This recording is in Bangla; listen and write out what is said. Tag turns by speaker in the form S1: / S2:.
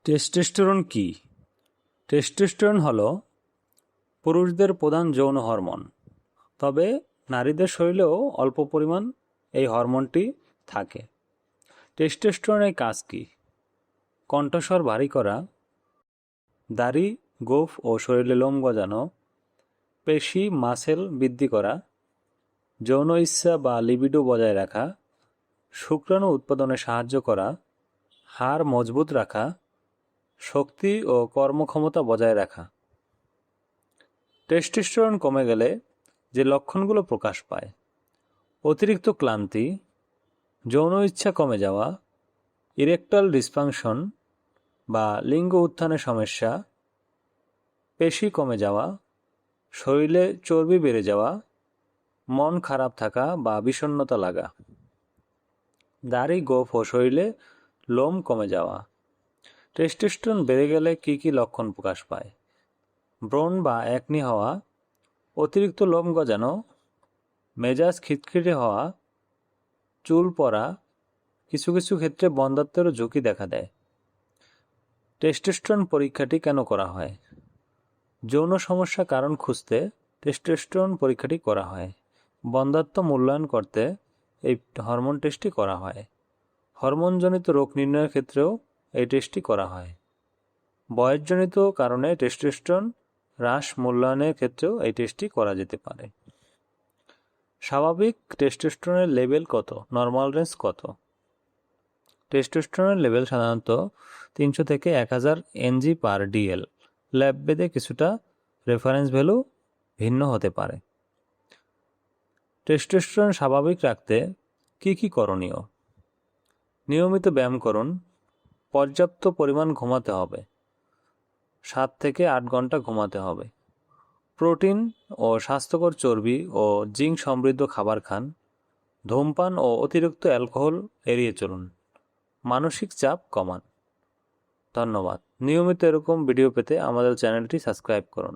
S1: টেস্টোস্টেরন কি? টেস্টোস্টেরন হলো পুরুষদের প্রধান যৌন হরমোন, তবে নারীদের শরীরেও অল্প পরিমাণ এই হরমোনটি থাকে। টেস্টোস্টেরনের কাজ কি? কণ্ঠস্বর ভারী করা, দাড়ি, গোঁফ ও শরীরে লোম গজানো, পেশি মাসেল বৃদ্ধি করা, যৌন ইচ্ছা বা লিবিডো বজায় রাখা, শুক্রাণু উৎপাদনে সাহায্য করা, হাড় মজবুত রাখা, শক্তি ও কর্মক্ষমতা বজায় রাখা। টেস্টোস্টেরন কমে গেলে যে লক্ষণগুলো প্রকাশ পায়: অতিরিক্ত ক্লান্তি, যৌন ইচ্ছা কমে যাওয়া, ইরেকটাল ডিসফাংশন বা লিঙ্গ উত্থানের সমস্যা, পেশি কমে যাওয়া, শরীরে চর্বি বেড়ে যাওয়া, মন খারাপ থাকা বা বিষণ্ণতা লাগা, দাড়ি, গোঁফ ও শরীরে লোম কমে যাওয়া। টেস্টোস্টেরন বেড়ে গেলে কি কি লক্ষণ প্রকাশ পায়? ব্রণ বা একনি হওয়া, অতিরিক্ত লোম গজানো, মেজাজ খিটখিটে হওয়া, চুল পড়া, কিছু কিছু ক্ষেত্রে বন্ধ্যাত্বেরও ঝুঁকি দেখা দেয়। টেস্টোস্টেরন পরীক্ষাটি কেন করা হয়? যৌন সমস্যা কারণ খুঁজতে টেস্টোস্টেরন পরীক্ষাটি করা হয়। বন্ধ্যাত্ব মূল্যায়ন করতে এই হরমোন টেস্টটি করা হয়। হরমোনজনিত রোগ নির্ণয়ের ক্ষেত্রেও এই টেস্টটি করা হয়। বয়সজনিত কারণে টেস্টোস্টেরন হ্রাস মূল্যায়নের ক্ষেত্রেও এই টেস্টটি করা যেতে পারে। স্বাভাবিক টেস্টোস্টেরনের লেভেল কত? নর্মাল রেঞ্জ কত? টেস্টোস্টেরনের লেভেল সাধারণত 300 থেকে 1000 ng/dl। ল্যাব ভেদে কিছুটা রেফারেন্স ভ্যালু ভিন্ন হতে পারে। টেস্টোস্টেরন স্বাভাবিক রাখতে কি কি করণীয়? নিয়মিত ব্যায়াম করুন, পর্যাপ্ত পরিমাণ ঘুমাতে হবে, 7 থেকে 8 ঘন্টা ঘুমাতে হবে, প্রোটিন ও স্বাস্থ্যকর চর্বি ও জিঙ্ক সমৃদ্ধ খাবার খান, ধূমপান ও অতিরিক্ত অ্যালকোহল এড়িয়ে চলুন, মানসিক চাপ কমান। ধন্যবাদ। নিয়মিত এরকম ভিডিও পেতে আমাদের চ্যানেলটি সাবস্ক্রাইব করুন।